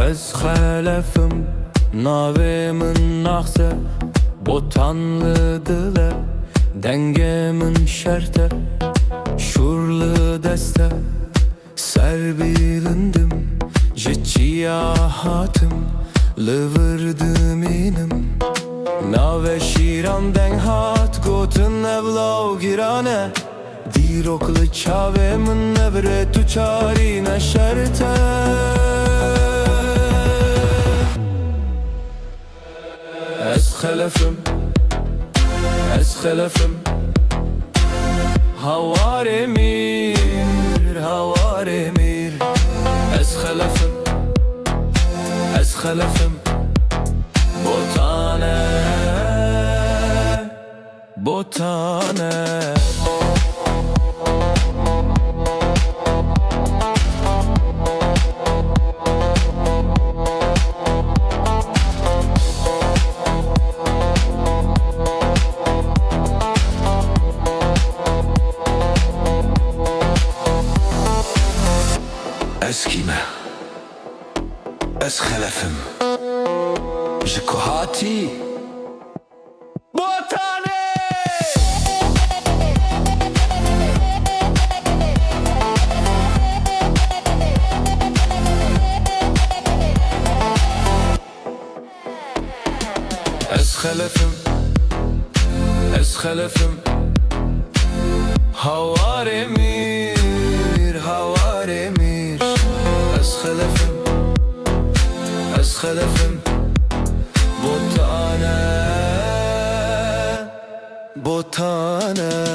Ez xəlefim navimin naxse botanlı dile dengemin şerte şurlu deste serbilindim ciciyahatım lıvırdım inim nave şiran den hat gotun evlav girane diroklı çavemin evre tu çarine şerte Ez xəlefim havar emir Ez xəlefim botane Eskime Ez xəlefim Ji ku hatî botane Ez xəlefim havar emir Ez xəlefim botane